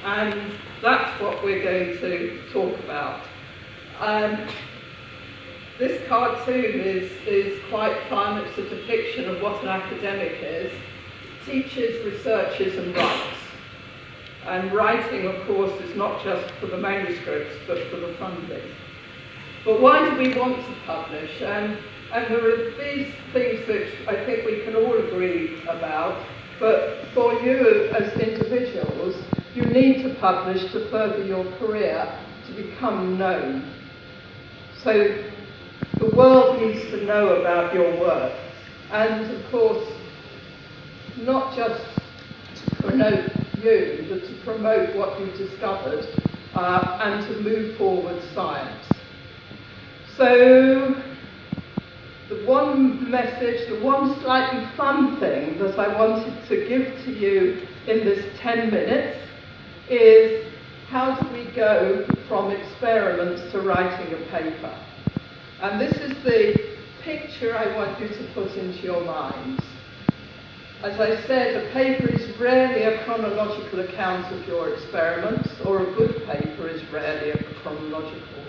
And that's what we're going to talk about. This cartoon is quite fun. It's a depiction of what an academic is. Teaches, researches and writes. And writing, of course, is not just for the manuscripts, but for the funding. But why do we want to publish? And there are these things that I think we can all agree about, but for you as individuals, you need to publish to further your career, to become known. So the world needs to know about your work. And of course, not just to promote you, but to promote what you've discovered and to move forward science. So the one message, the one slightly fun thing that I wanted to give to you in this 10 minutes is how do we go from experiments to writing a paper? And this is the picture I want you to put into your minds. As I said, a paper is rarely a chronological account of your experiments, or a good paper is rarely a chronological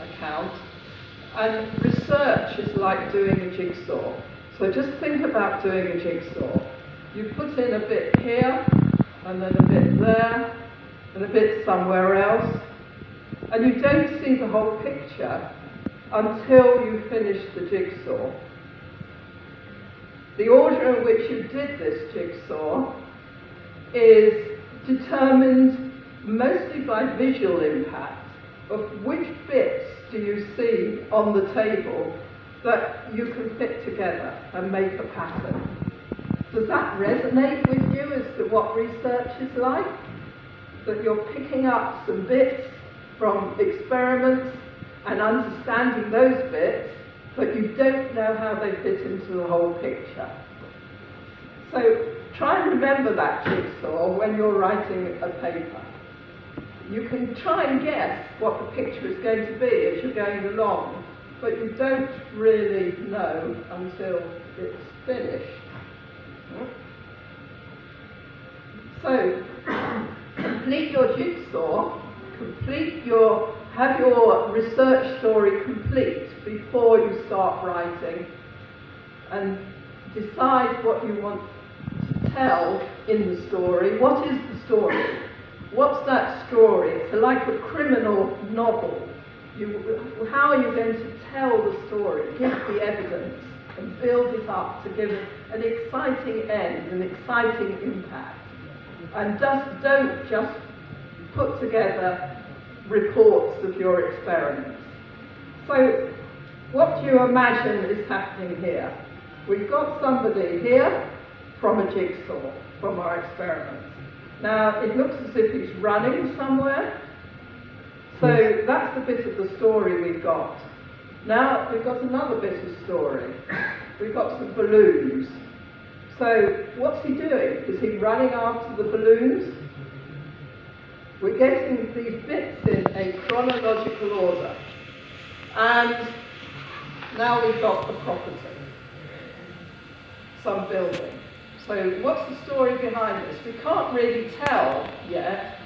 account. And research is like doing a jigsaw. So just think about doing a jigsaw. You put in a bit here, and then a bit there, and a bit somewhere else, and you don't see the whole picture until you finish the jigsaw. The order in which you did this jigsaw is determined mostly by visual impact of which bits do you see on the table that you can fit together and make a pattern. Does that resonate with you as to what research is like? That you're picking up some bits from experiments and understanding those bits, but you don't know how they fit into the whole picture. So try and remember that jigsaw when you're writing a paper. You can try and guess what the picture is going to be as you're going along, but you don't really know until it's finished. So complete your jigsaw, have your research story complete before you start writing, and decide what you want to tell in the story. What is the story? What's that story? It's like a criminal novel. How are you going to tell the story? Give the evidence and build it up to give it an exciting end, an exciting impact. And don't just put together reports of your experiments. So what do you imagine is happening here? We've got somebody here from a jigsaw, from our experiments. Now, it looks as if he's running somewhere. So that's the bit of the story we've got. Now, we've got another bit of story. We've got some balloons. So what's he doing? Is he running after the balloons? We're getting these bits in a chronological order. And now we've got the property, some building. So what's the story behind this? We can't really tell yet.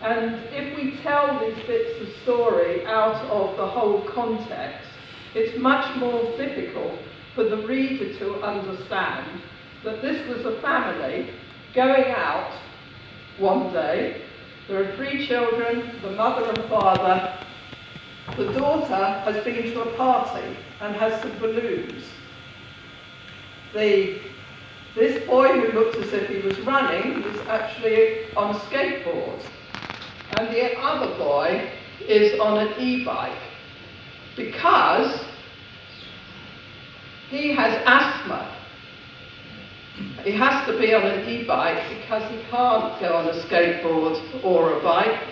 And if we tell these bits of story out of the whole context, it's much more difficult for the reader to understand that this was a family going out one day. There are 3 children, the mother and father. The daughter has been to a party and has some balloons. This boy who looked as if he was running was actually on a skateboard. And the other boy is on an e-bike because he has asthma. He has to be on an e-bike because he can't go on a skateboard or a bike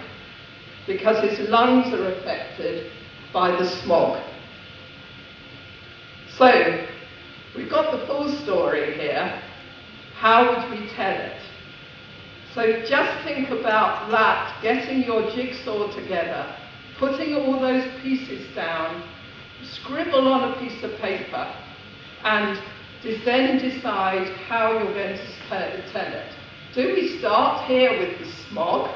because his lungs are affected by the smog. So, we've got the full story here. How would we tell it? So just think about that, getting your jigsaw together, putting all those pieces down, scribble on a piece of paper, and then decide how you're going to tell it. Do we start here with the smog?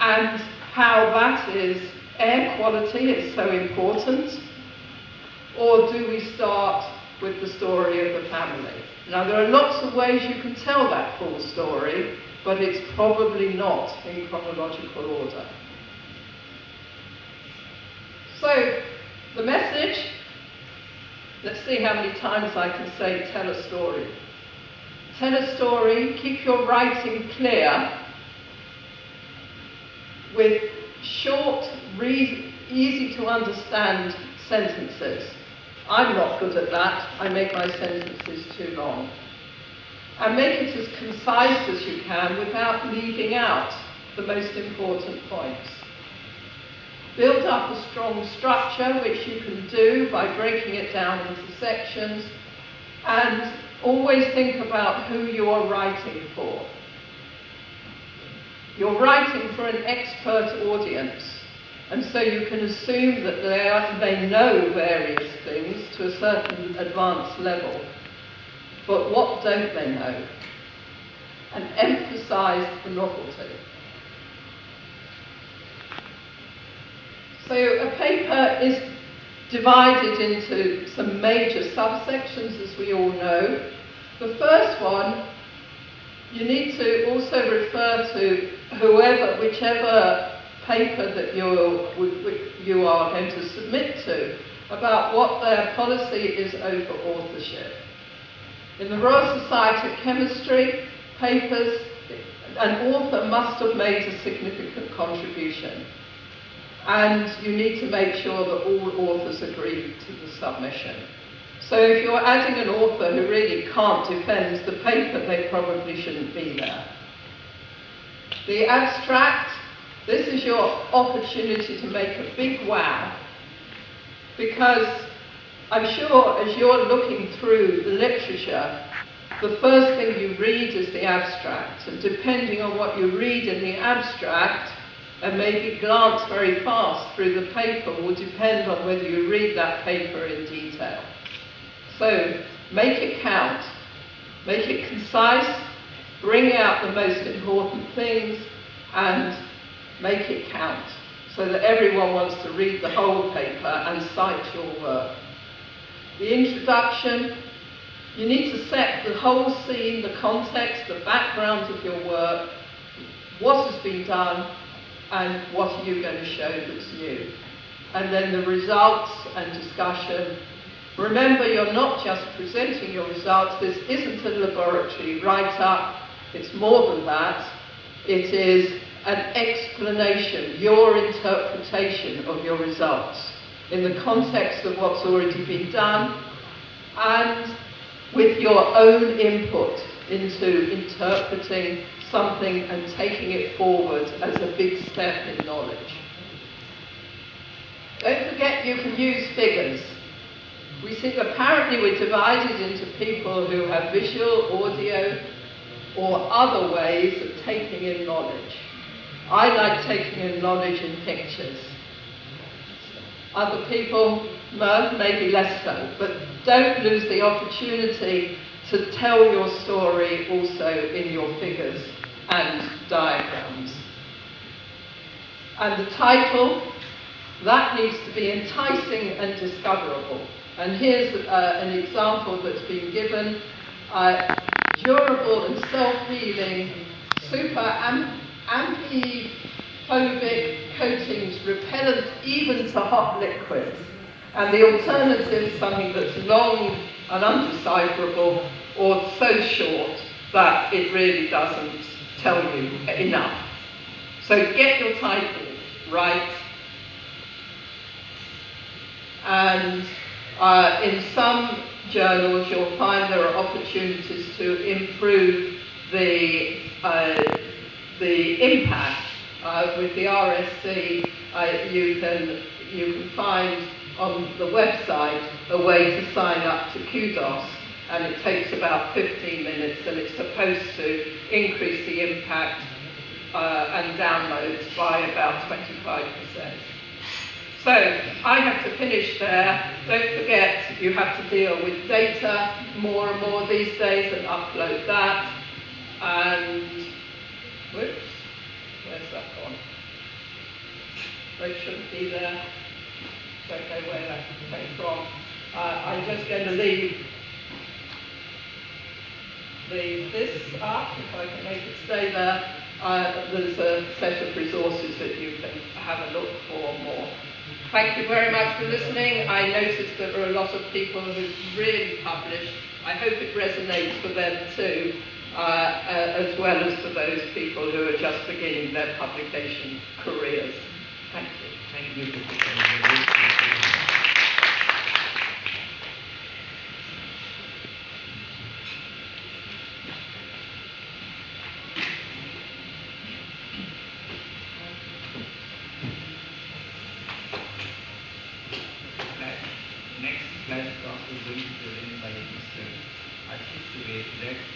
and how that is, air quality is so important? Or do we start with the story of the family? Now, there are lots of ways you can tell that full story, but it's probably not in chronological order. So, the message, let's see how many times I can say tell a story. Tell a story, keep your writing clear, with short, easy to understand sentences. I'm not good at that. I make my sentences too long. And make it as concise as you can without leaving out the most important points. Build up a strong structure, which you can do by breaking it down into sections, and always think about who you are writing for. You're writing for an expert audience, and so you can assume that they know various things to a certain advanced level. But what don't they know? And emphasize the novelty. So a paper is divided into some major subsections, as we all know. The first one, you need to also refer to whichever paper that you are going to submit to, about what their policy is over authorship. In the Royal Society of Chemistry, papers, an author must have made a significant contribution. And you need to make sure that all authors agree to the submission. So if you're adding an author who really can't defend the paper, they probably shouldn't be there. The abstract, this is your opportunity to make a big wow, because I'm sure as you're looking through the literature, the first thing you read is the abstract, and depending on what you read in the abstract, and maybe glance very fast through the paper, will depend on whether you read that paper in detail. So make it count, make it concise, bring out the most important things, and make it count, so that everyone wants to read the whole paper and cite your work. The introduction, you need to set the whole scene, the context, the background of your work, what has been done, and what are you going to show that's new. And then the results and discussion. Remember, you're not just presenting your results. This isn't a laboratory write-up. It's more than that. It is an explanation, your interpretation of your results in the context of what's already been done, and with your own input into interpreting something and taking it forward as a big step in knowledge. Don't forget you can use figures. We see apparently we're divided into people who have visual, audio, or other ways of taking in knowledge. I like taking in knowledge in pictures. Other people, maybe less so, but don't lose the opportunity to tell your story also in your figures and diagrams. And the title, that needs to be enticing and discoverable. And here's an example that's been given. Durable and self-healing, super amphiphilic coatings, repellent even to hot liquids. And the alternative is something that's long and undecipherable, or so short that it really doesn't tell you enough. So get your title right. And in some journals you'll find there are opportunities to improve the impact. With the RSC, you can find on the website a way to sign up to Kudos, and it takes about 15 minutes, and it's supposed to increase the impact and downloads by about 25%. So I have to finish there. Don't forget you have to deal with data more and more these days and upload that. And whoops, where's that gone? see there. Don't know where that came from. I'm just going to leave this up, if I can make it stay there. There's a set of resources that you can have a look for more. Thank you very much for listening. I noticed that there are a lot of people who've really published. I hope it resonates for them too, as well as for those people who are just beginning their publication careers. Thank you. Thank you.